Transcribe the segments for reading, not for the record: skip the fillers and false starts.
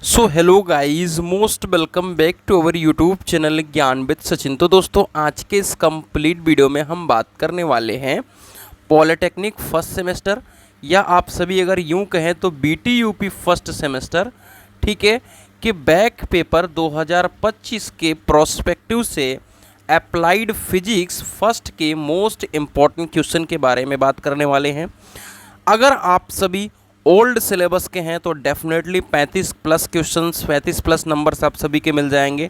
So hello guys, most welcome back to our YouTube channel Gyan with Sachin. तो दोस्तों, आज के इस कंप्लीट वीडियो में हम बात करने वाले हैं पॉलिटेक्निक फर्स्ट सेमेस्टर, या आप सभी अगर यूं कहें तो बीटीयूपी फर्स्ट सेमेस्टर, ठीक है, कि बैक पेपर 2025 के प्रोस्पेक्टिव से अप्लाइड फिजिक्स फर्स्ट के मोस्ट इम्पॉर्टेंट क्वेश्चन के बारे में बात करने वाले हैं। अगर आप सभी ओल्ड सिलेबस के हैं तो definitely 35 plus questions, 35 plus numbers आप सभी के मिल जाएंगे।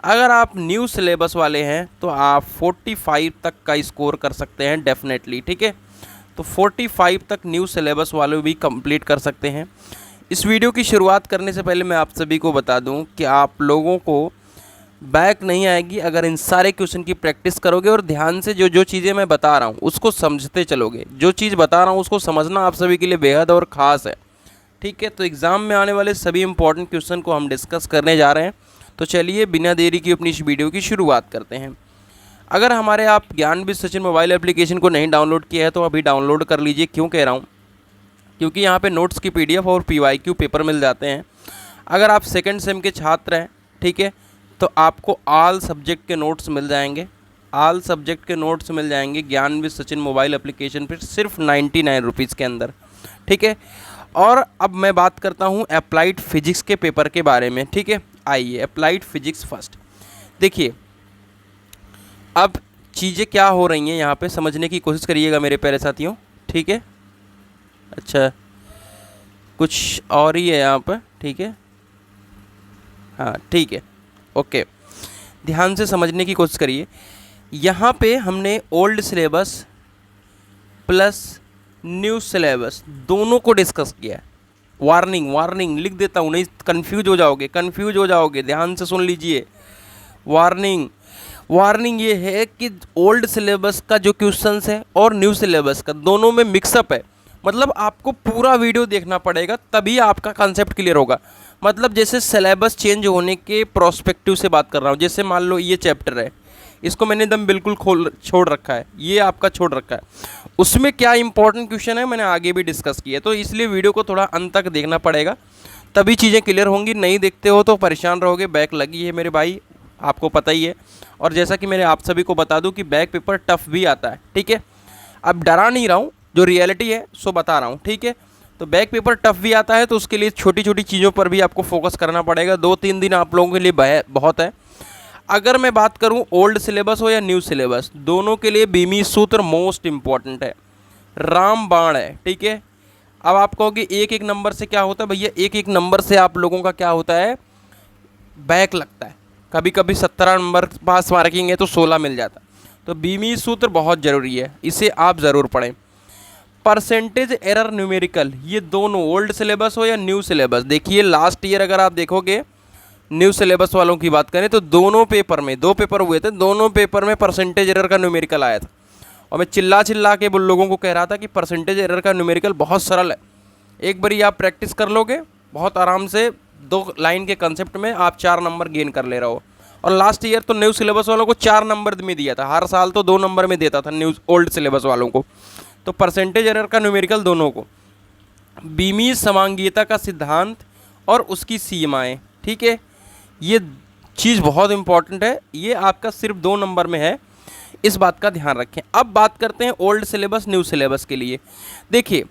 अगर आप न्यू सिलेबस वाले हैं तो आप 45 तक का स्कोर कर सकते हैं डेफिनेटली, ठीक है। तो 45 तक न्यू सिलेबस वाले भी कंप्लीट कर सकते हैं। इस वीडियो की शुरुआत करने से पहले मैं आप सभी को बता दूं कि आप लोगों को बैक नहीं आएगी अगर इन सारे क्वेश्चन की प्रैक्टिस करोगे और ध्यान से जो जो चीज़ें मैं बता रहा हूँ उसको समझते चलोगे। जो चीज़ बता रहा हूँ उसको समझना आप सभी के लिए बेहद और ख़ास है, ठीक है। तो एग्ज़ाम में आने वाले सभी इंपॉर्टेंट क्वेश्चन को हम डिस्कस करने जा रहे हैं। तो चलिए बिना देरी की अपनी इस वीडियो की शुरुआत करते हैं। अगर हमारे आप ज्ञान विद सचिन मोबाइल एप्लीकेशन को नहीं डाउनलोड किया है तो अभी डाउनलोड कर लीजिए। क्यों कह रहा हूँ? क्योंकि यहाँ पर नोट्स की PDF और PYQ पेपर मिल जाते हैं। अगर आप सेकेंड सेम के छात्र हैं, ठीक है, तो आपको ऑल सब्जेक्ट के नोट्स मिल जाएंगे। ऑल सब्जेक्ट के नोट्स मिल जाएंगे ज्ञान विद सचिन मोबाइल एप्लीकेशन पर सिर्फ 99 रुपीज़ के अंदर, ठीक है। और अब मैं बात करता हूँ अप्लाइड फिजिक्स के पेपर के बारे में, ठीक है। आइए अप्लाइड फिजिक्स फर्स्ट देखिए। अब चीज़ें क्या हो रही हैं यहाँ पे समझने की कोशिश करिएगा मेरे प्यारे साथियों, ठीक है। अच्छा, कुछ और ही है यहाँ पर, ठीक है, हाँ ठीक है, ओके। ध्यान से समझने की कोशिश करिए। यहाँ पे हमने old syllabus plus new syllabus दोनों को डिस्कस किया है। वार्निंग वार्निंग लिख देता हूँ, नहीं कंफ्यूज हो जाओगे, ध्यान से सुन लीजिए। वार्निंग ये है कि ओल्ड सिलेबस का जो क्वेश्चंस है और न्यू सिलेबस का दोनों में मिक्सअप है। मतलब आपको पूरा वीडियो देखना पड़ेगा तभी आपका कंसेप्ट क्लियर होगा। मतलब जैसे सिलेबस चेंज होने के प्रोस्पेक्टिव से बात कर रहा हूँ। जैसे मान लो ये चैप्टर है, इसको मैंने एकदम बिल्कुल छोड़ रखा है, ये आपका छोड़ रखा है। उसमें क्या इंपॉर्टेंट क्वेश्चन है मैंने आगे भी डिस्कस किया है। तो इसलिए वीडियो को थोड़ा अंत तक देखना पड़ेगा तभी चीज़ें क्लियर होंगी। नहीं देखते हो तो परेशान रहोगे। बैक लगी है मेरे भाई, आपको पता ही है। और जैसा कि मैंने आप सभी को बता दूँ कि बैक पेपर टफ भी आता है, ठीक है। अब डरा नहीं रहा हूँ, जो रियलिटी है सो बता रहा हूँ, ठीक है। तो बैक पेपर टफ भी आता है तो उसके लिए छोटी छोटी चीज़ों पर भी आपको फोकस करना पड़ेगा। 2-3 दिन आप लोगों के लिए बहुत है। अगर मैं बात करूं ओल्ड सिलेबस हो या न्यू सिलेबस, दोनों के लिए बीमी सूत्र मोस्ट इम्पॉर्टेंट है, रामबाण है, ठीक है। अब आप कहोगे एक एक नंबर से क्या होता है? भैया एक एक नंबर से आप लोगों का क्या होता है, बैक लगता है। कभी कभी 17 नंबर पास मार्किंग है तो 16 मिल जाता है। तो बीमी सूत्र बहुत ज़रूरी है, इसे आप ज़रूर पढ़ें। परसेंटेज एरर न्यूमेरिकल, ये दोनों ओल्ड सिलेबस हो या न्यू सिलेबस, देखिए लास्ट ईयर अगर आप देखोगे न्यू सिलेबस वालों की बात करें तो दोनों पेपर में, 2 पेपर हुए थे, दोनों पेपर में परसेंटेज एरर का न्यूमेरिकल आया था। और मैं चिल्ला के उन लोगों को कह रहा था कि परसेंटेज एरर का न्यूमेरिकल बहुत सरल है, एक बार आप प्रैक्टिस कर लोगे बहुत आराम से 2 लाइन के कंसेप्ट में आप 4 नंबर गेन कर ले रहे हो। और लास्ट ईयर तो न्यू सिलेबस वालों को 4 नंबर में दिया था, हर साल तो 2 नंबर में देता था न्यू ओल्ड सिलेबस वालों को। तो परसेंटेज एरर का न्यूमेरिकल दोनों को, बीमी समांगीयता का सिद्धांत और उसकी सीमाएं, ठीक है, ये चीज़ बहुत इंपॉर्टेंट है। ये आपका सिर्फ 2 नंबर में है, इस बात का ध्यान रखें। अब बात करते हैं ओल्ड सिलेबस न्यू सिलेबस के लिए। देखिए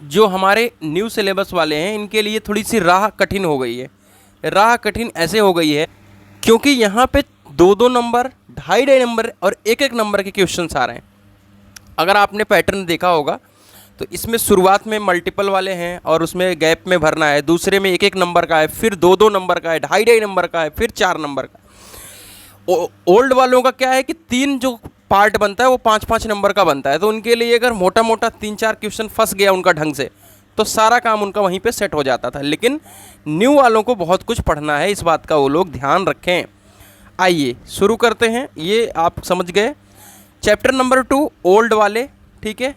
जो हमारे न्यू सिलेबस वाले हैं इनके लिए थोड़ी सी राह कठिन हो गई है। राह कठिन ऐसे हो गई है क्योंकि यहाँ पे 2-2 नंबर, 2.5 नंबर और 1-1 नंबर के क्वेश्चन आ रहे हैं। अगर आपने पैटर्न देखा होगा तो इसमें शुरुआत में मल्टीपल वाले हैं और उसमें गैप में भरना है, दूसरे में 1-1 नंबर का है, फिर 2-2 नंबर का है, 2.5 नंबर का है, फिर 4 नंबर का। ओल्ड वालों का क्या है कि 3 जो पार्ट बनता है वो 5-5 नंबर का बनता है। तो उनके लिए अगर मोटा मोटा 3-4 क्वेश्चन फंस गया उनका ढंग से तो सारा काम उनका वहीं पे सेट हो जाता था। लेकिन न्यू वालों को बहुत कुछ पढ़ना है, इस बात का वो लोग ध्यान रखें। आइए शुरू करते हैं। ये आप समझ गए चैप्टर नंबर 2 ओल्ड वाले, ठीक है।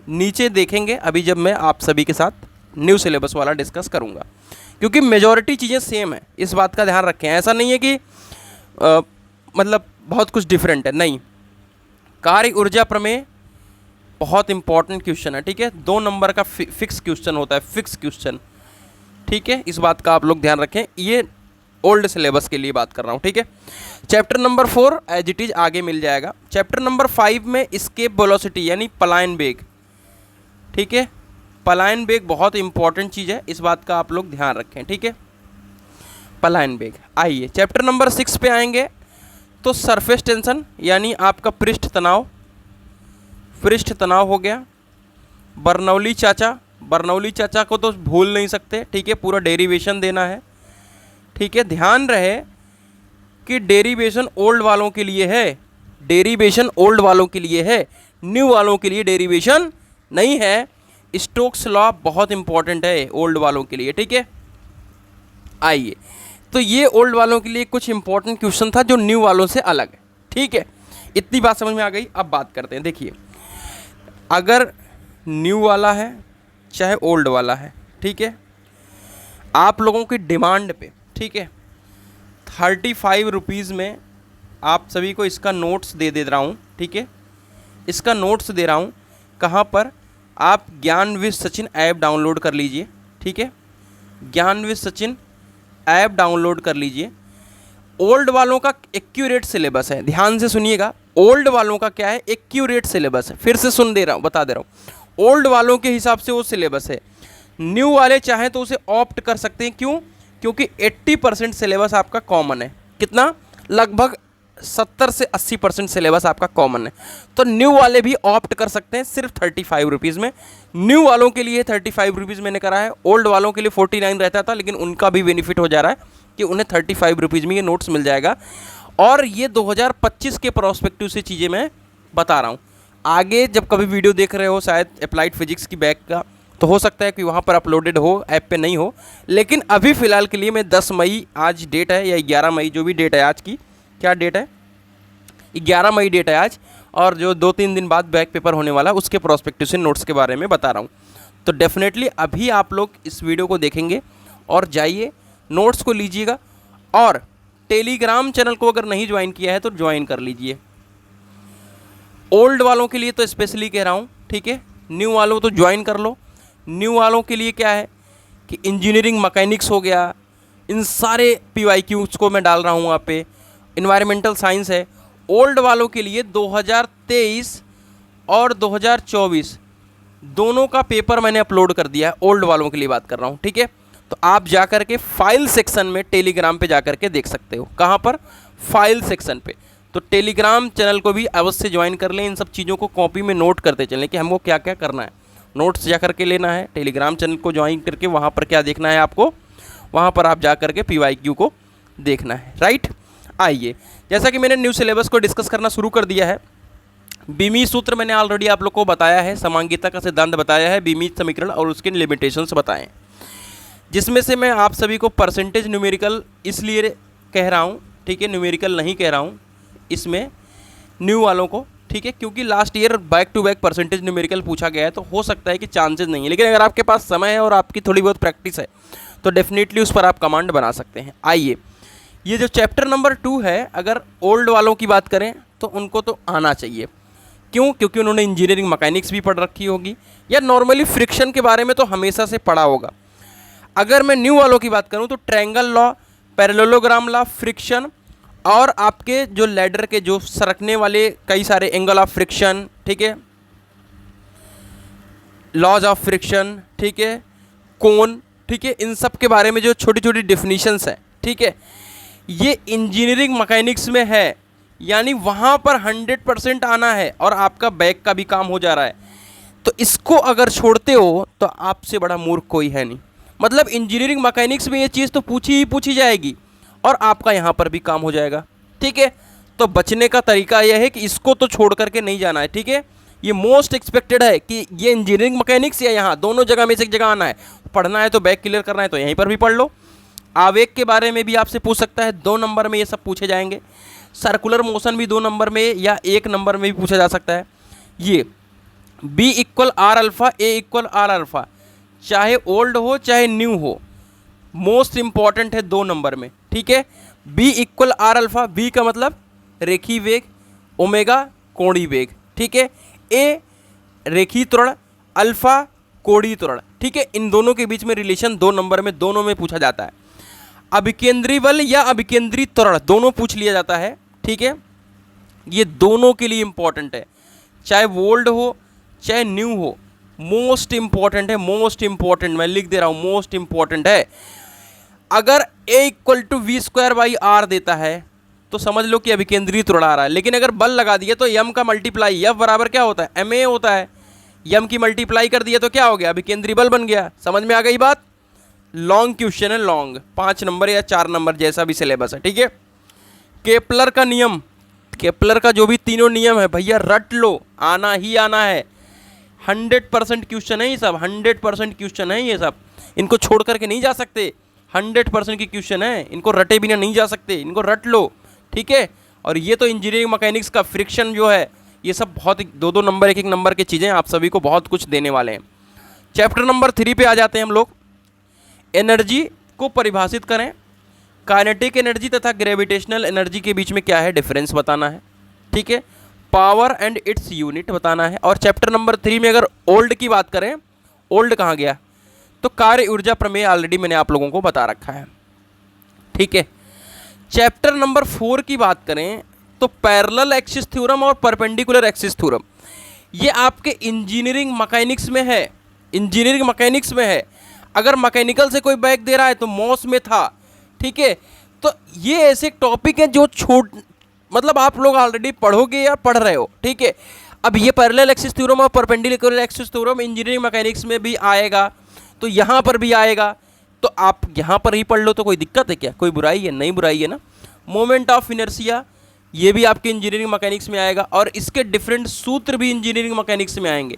नीचे देखेंगे अभी जब मैं आप सभी के साथ न्यू सिलेबस वाला डिस्कस करूंगा, क्योंकि मेजॉरिटी चीज़ें सेम है, इस बात का ध्यान रखें। ऐसा नहीं है कि मतलब बहुत कुछ डिफरेंट है, नहीं। कार्य ऊर्जा प्रमेय बहुत इंपॉर्टेंट क्वेश्चन है, ठीक है। 2 नंबर का फिक्स क्वेश्चन होता है, फिक्स क्वेश्चन। ठीक है, इस बात का आप लोग ध्यान रखें, ये ओल्ड सिलेबस के लिए बात कर रहा हूँ। ठीक है, chapter number 4 as it is आगे मिल जाएगा। चैप्टर नंबर 5 में स्केप वेलोसिटी यानी पलायन वेग। ठीक है, पलायन वेग बहुत इंपॉर्टेंट चीज़ है, इस बात का आप लोग ध्यान रखें। ठीक है, पलायन वेग। आइए चैप्टर नंबर 6 पे आएंगे तो सरफेस टेंशन यानी आपका पृष्ठ तनाव। पृष्ठ तनाव हो गया। बर्नौली चाचा, बर्नौली चाचा को तो भूल नहीं सकते। ठीक है, पूरा डेरिवेशन देना है। ठीक है, ध्यान रहे कि डेरिवेशन ओल्ड वालों के लिए है, डेरिवेशन ओल्ड वालों के लिए है, न्यू वालों के लिए डेरिवेशन नहीं है। स्टोक्स लॉ बहुत इंपॉर्टेंट है ओल्ड वालों के लिए। ठीक है, आइए तो ये ओल्ड वालों के लिए कुछ इंपॉर्टेंट क्वेश्चन था जो न्यू वालों से अलग है। ठीक है, इतनी बात समझ में आ गई। अब बात करते हैं। देखिए, अगर न्यू वाला है चाहे ओल्ड वाला है, ठीक है, आप लोगों की डिमांड पे, ठीक है, 35 रुपीज़ में आप सभी को इसका नोट्स दे रहा हूँ। ठीक है, इसका नोट्स दे रहा हूँ। कहाँ पर? आप ज्ञान विद सचिन ऐप डाउनलोड कर लीजिए। ठीक है, ज्ञान विद सचिन ऐप डाउनलोड कर लीजिए। ओल्ड वालों का एक्यूरेट सिलेबस है, ध्यान से सुनिएगा। ओल्ड वालों का क्या है? एक्यूरेट सिलेबस है। फिर से सुन दे रहा हूँ, बता दे रहा हूँ। ओल्ड वालों के हिसाब से वो सिलेबस है। न्यू वाले चाहें तो उसे ऑप्ट कर सकते हैं। क्यों? क्योंकि 80% सिलेबस आपका कॉमन है। कितना? लगभग 70 से 80% सिलेबस आपका कॉमन है। तो न्यू वाले भी ऑप्ट कर सकते हैं सिर्फ 35 रुपीज़ में। न्यू वालों के लिए 35 रुपीज़ मैंने करा है। ओल्ड वालों के लिए 49 रहता था, लेकिन उनका भी बेनिफिट हो जा रहा है कि उन्हें 35 रुपीज़ में ये नोट्स मिल जाएगा। और ये 2025 के प्रोस्पेक्टिव से चीज़ें मैं बता रहा हूँ। आगे जब कभी वीडियो देख रहे हो शायद अप्लाइड फिजिक्स की बैक का, तो हो सकता है कि वहाँ पर अपलोडेड हो, ऐप पे नहीं हो। लेकिन अभी फ़िलहाल के लिए मैं 10 मई आज डेट है, या 11 मई जो भी डेट है आज की, क्या डेट है? 11 मई डेट है आज। और जो 2-3 दिन बाद बैक पेपर होने वाला है उसके प्रोस्पेक्टिव से नोट्स के बारे में बता रहा हूँ। तो डेफिनेटली अभी आप लोग इस वीडियो को देखेंगे और जाइए नोट्स को लीजिएगा। और टेलीग्राम चैनल को अगर नहीं ज्वाइन किया है तो ज्वाइन कर लीजिए। ओल्ड वालों के लिए तो स्पेशली कह रहा हूँ, ठीक है। न्यू वालों तो ज्वाइन कर लो। न्यू वालों के लिए क्या है कि इंजीनियरिंग मैकेनिक्स हो गया, इन सारे PYQs को मैं डाल रहा हूँ वहाँ पे। इन्वायरमेंटल साइंस है। ओल्ड वालों के लिए 2023 और 2024 दोनों का पेपर मैंने अपलोड कर दिया है। ओल्ड वालों के लिए बात कर रहा हूँ, ठीक है। तो आप जा कर के फाइल सेक्शन में टेलीग्राम पे जा कर के देख सकते हो। कहाँ पर? फाइल सेक्शन पे। तो टेलीग्राम चैनल को भी अवश्य ज्वाइन कर लें। इन सब चीज़ों को कॉपी में नोट करते चलें कि हमको क्या क्या करना है। नोट्स जा कर के लेना है। टेलीग्राम चैनल को ज्वाइन करके वहाँ पर क्या देखना है आपको, वहाँ पर आप जा कर के PYQ को देखना है, राइट। आइए, जैसा कि मैंने न्यू सिलेबस को डिस्कस करना शुरू कर दिया है। बीमी सूत्र मैंने ऑलरेडी आप लोग को बताया है, समांगिता का सिद्धांत बताया है, बीमी समीकरण और उसके लिमिटेशंस बताए हैं, जिसमें से मैं आप सभी को परसेंटेज न्यूमेरिकल इसलिए कह रहा हूँ, ठीक है, न्यूमेरिकल नहीं कह रहा हूँ इसमें न्यू वालों को, ठीक है, क्योंकि last year back to back percentage numerical पूछा गया है, तो हो सकता है कि चांसेस नहीं है। लेकिन अगर आपके पास समय है और आपकी थोड़ी बहुत प्रैक्टिस है तो डेफिनेटली उस पर आप कमांड बना सकते हैं। आइए, ये जो चैप्टर नंबर 2 है, अगर ओल्ड वालों की बात करें तो उनको तो आना चाहिए। क्यों? क्योंकि उन्होंने इंजीनियरिंग मैकेनिक्स भी पढ़ रखी होगी, या नॉर्मली फ्रिक्शन के बारे में तो हमेशा से पढ़ा होगा। अगर मैं न्यू वालों की बात करूं तो triangle law, parallelogram law, friction, और आपके जो लैडर के जो सरकने वाले कई सारे एंगल ऑफ फ्रिक्शन, ठीक है, लॉज ऑफ फ्रिक्शन, ठीक है, कोन, ठीक है, इन सब के बारे में जो छोटी छोटी डेफिनेशंस है, ठीक है, ये इंजीनियरिंग मैकेनिक्स में है। यानी वहाँ पर 100% आना है और आपका बैक का भी काम हो जा रहा है। तो इसको अगर छोड़ते हो तो आपसे बड़ा मूर्ख कोई है नहीं। मतलब इंजीनियरिंग मैकेनिक्स में ये चीज़ तो पूछी जाएगी और आपका यहाँ पर भी काम हो जाएगा, ठीक है। तो बचने का तरीका यह है कि इसको तो छोड़ करके नहीं जाना है, ठीक है। ये मोस्ट एक्सपेक्टेड है कि ये इंजीनियरिंग मैकेनिक्स या यहाँ दोनों जगह में से एक जगह आना है। पढ़ना है तो बैक क्लियर करना है तो यहीं पर भी पढ़ लो। आवेग के बारे में भी आपसे पूछ सकता है, 2 नंबर में ये सब पूछे जाएंगे। सर्कुलर मोशन भी 2 नंबर में या 1 नंबर में भी पूछा जा सकता है। ये B = R alpha, A = R alpha, चाहे ओल्ड हो चाहे न्यू हो, मोस्ट इंपॉर्टेंट है 2 नंबर में, ठीक है। B = R अल्फ़ा, B का मतलब रेखी वेग, ओमेगा कोणीय वेग, ठीक है। A रेखी त्वरण, अल्फ़ा कोणीय त्वरण, ठीक है। इन दोनों के बीच में रिलेशन 2 नंबर में दोनों में पूछा जाता है। अभिकेंद्री बल या अभिकेंद्री त्वरण दोनों पूछ लिया जाता है, ठीक है। ये दोनों के लिए इंपॉर्टेंट है, चाहे ओल्ड हो चाहे न्यू हो, मोस्ट इंपॉर्टेंट है, मोस्ट इंपॉर्टेंट, मैं लिख दे रहा हूं, मोस्ट इंपॉर्टेंट है। अगर A इक्वल टू V²/R देता है तो समझ लो कि अभिकेंद्री त्वरण आ रहा है, लेकिन अगर बल लगा दिया तो यम का मल्टीप्लाई, F बराबर क्या होता है, MA होता है, यम की मल्टीप्लाई कर दिया तो क्या हो गया, अभिकेंद्री बल बन गया। समझ में आ गई बात। लॉन्ग क्वेश्चन है, लॉन्ग, 5 नंबर या 4 नंबर जैसा भी सिलेबस है, ठीक है। केपलर का नियम, केपलर का जो भी तीनों नियम है भैया रट लो, आना ही आना है। 100% क्वेश्चन है ये सब, 100% क्वेश्चन है ये सब, इनको छोड़ करके नहीं जा सकते। 100% की क्वेश्चन है, इनको रटे बिना नहीं जा सकते, इनको रट लो, ठीक है। और ये तो इंजीनियरिंग मैकेनिक्स का फ्रिक्शन जो है, ये सब बहुत 2-2 नंबर 1-1 नंबर की चीज़ें आप सभी को बहुत कुछ देने वाले हैं। चैप्टर नंबर 3 पे आ जाते हैं हम लोग। एनर्जी को परिभाषित करें, काइनेटिक एनर्जी तथा ग्रेविटेशनल एनर्जी के बीच में क्या है डिफरेंस बताना है, ठीक है। पावर एंड इट्स यूनिट बताना है। और चैप्टर नंबर 3 में अगर ओल्ड की बात करें, ओल्ड कहाँ गया, तो कार्य ऊर्जा प्रमेय ऑलरेडी मैंने आप लोगों को बता रखा है, ठीक है। चैप्टर नंबर 4 की बात करें तो पैरेलल एक्सिस थ्योरम और परपेंडिकुलर एक्सिस थ्योरम, ये आपके इंजीनियरिंग मैकेनिक्स में है, इंजीनियरिंग मैकेनिक्स में है। अगर मैकेनिकल से कोई बैक दे रहा है तो मॉस में था, ठीक है। तो ये ऐसे टॉपिक है जो मतलब आप लोग ऑलरेडी पढ़ोगे या पढ़ रहे हो, ठीक है। अब ये पैरेलल एक्सिस थ्योरम और perpendicular axis theorem engineering mechanics में भी आएगा, तो यहाँ पर भी आएगा, तो आप यहाँ पर ही पढ़ लो तो कोई दिक्कत है क्या, कोई बुराई है, नहीं बुराई है ना। मोमेंट ऑफ इनर्शिया ये भी आपके इंजीनियरिंग मैकेनिक्स में आएगा, और इसके डिफरेंट सूत्र भी इंजीनियरिंग मैकेनिक्स में आएंगे,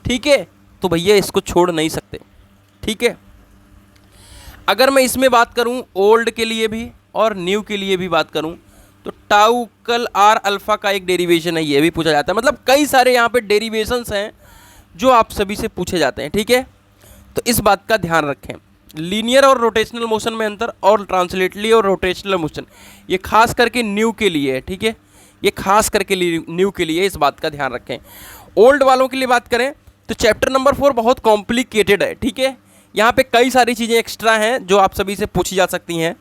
ठीक है। तो भैया इसको छोड़ नहीं सकते, ठीक है। अगर मैं इसमें बात करूं ओल्ड के लिए भी और न्यू के लिए भी बात करूं तो टाउ कल आर अल्फा का एक डेरिवेशन है, ये भी पूछा जाता है। मतलब कई सारे यहाँ पे डेरिवेशंस हैं जो आप सभी से पूछे जाते हैं, ठीक है। तो इस बात का ध्यान रखें। लीनियर और रोटेशनल मोशन में अंतर, और ट्रांसलेटली और रोटेशनल मोशन, ये खास करके न्यू के लिए है, ठीक है। ये खास करके न्यू के लिए, इस बात का ध्यान रखें। ओल्ड वालों के लिए बात करें तो चैप्टर नंबर 4 बहुत कॉम्प्लिकेटेड है, ठीक है। यहाँ पे कई सारी चीज़ें एक्स्ट्रा हैं जो आप सभी से पूछी जा सकती हैं,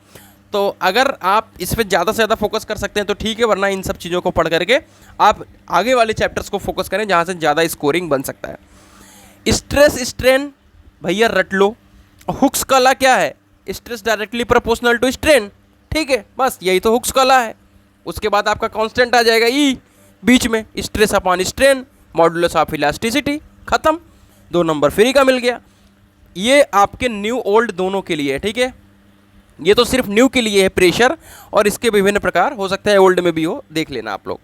तो अगर आप इस पर ज़्यादा से ज़्यादा फोकस कर सकते हैं तो ठीक है, वरना इन सब चीज़ों को पढ़ करके आप आगे वाले चैप्टर्स को फोकस करें जहाँ से ज़्यादा स्कोरिंग बन सकता है। स्ट्रेस स्ट्रेन भैया रट लो। हुक्स का लॉ क्या है, stress directly proportional to strain, ठीक है, बस यही तो हुक्स का लॉ है। उसके बाद आपका कांस्टेंट आ जाएगा ई, बीच में stress upon strain modulus of elasticity, खत्म, 2 नंबर फ्री का मिल गया। ये आपके न्यू ओल्ड दोनों के लिए है, ठीक है। ये तो सिर्फ न्यू के लिए है प्रेशर, और इसके विभिन्न प्रकार हो सकता है ओल्ड में भी हो, देख लेना आप लोग।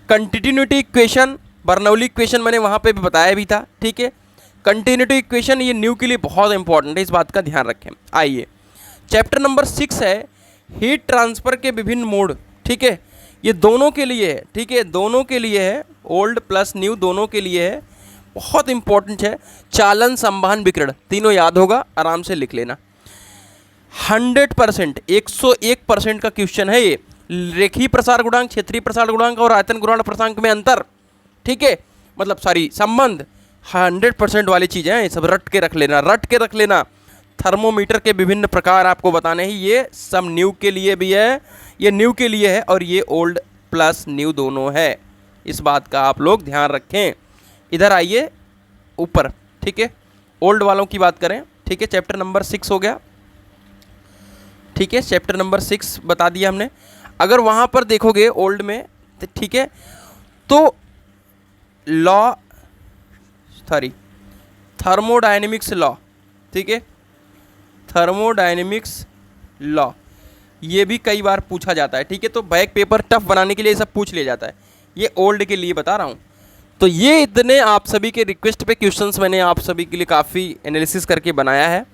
कंटिन्यूटी इक्वेशन, बर्नौली इक्वेशन मैंने वहाँ पे भी बताया भी था, ठीक है। कंटिन्यूटी इक्वेशन ये न्यू के लिए बहुत इंपॉर्टेंट है, इस बात का ध्यान रखें। आइए चैप्टर नंबर 6 है हीट ट्रांसफ़र के विभिन्न मोड, ठीक है। ये दोनों के लिए है, ठीक है, दोनों के लिए है, ओल्ड प्लस न्यू दोनों के लिए है, बहुत इंपॉर्टेंट है। चालन, संवहन, विकिरण, तीनों याद होगा, आराम से लिख लेना। 100%, 101% का क्वेश्चन है ये। रेखीय प्रसार गुणांक, क्षेत्रीय प्रसार गुणांक और आयतन गुणांक प्रसांक में अंतर, ठीक है, मतलब सॉरी संबंध, 100% वाली चीज़ें हैं, ये सब रट के रख लेना, रट के रख लेना। थर्मोमीटर के विभिन्न प्रकार आपको बताने ही, ये सब न्यू के लिए भी है, ये न्यू के लिए है, और ये ओल्ड प्लस न्यू दोनों है, इस बात का आप लोग ध्यान रखें। इधर आइए ऊपर, ठीक है, ओल्ड वालों की बात करें, ठीक है। चैप्टर नंबर 6 हो गया, ठीक है, चैप्टर नंबर 6 बता दिया हमने। अगर वहाँ पर देखोगे ओल्ड में, ठीक है, तो लॉ सॉरी थर्मोडायनेमिक्स लॉ, ठीक है, थर्मोडायनेमिक्स लॉ ये भी कई बार पूछा जाता है, ठीक है। तो बैक पेपर टफ बनाने के लिए सब पूछ लिया जाता है, ये ओल्ड के लिए बता रहा हूँ। तो ये इतने आप सभी के रिक्वेस्ट पे क्वेश्चंस मैंने आप सभी के लिए काफ़ी एनालिसिस करके बनाया है।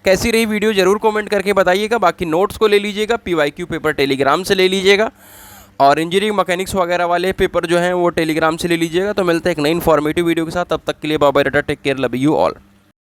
कैसी रही वीडियो ज़रूर कमेंट करके बताइएगा। बाकी नोट्स को ले लीजिएगा, PYQ पेपर टेलीग्राम से ले लीजिएगा, और इंजीनियरिंग मैकेनिक्स वगैरह वाले पेपर जो हैं वो टेलीग्राम से ले लीजिएगा। तो मिलते हैं एक नई इन्फॉर्मेटिव वीडियो के साथ, तब तक के लिए bye bye, tata, take care, love you all.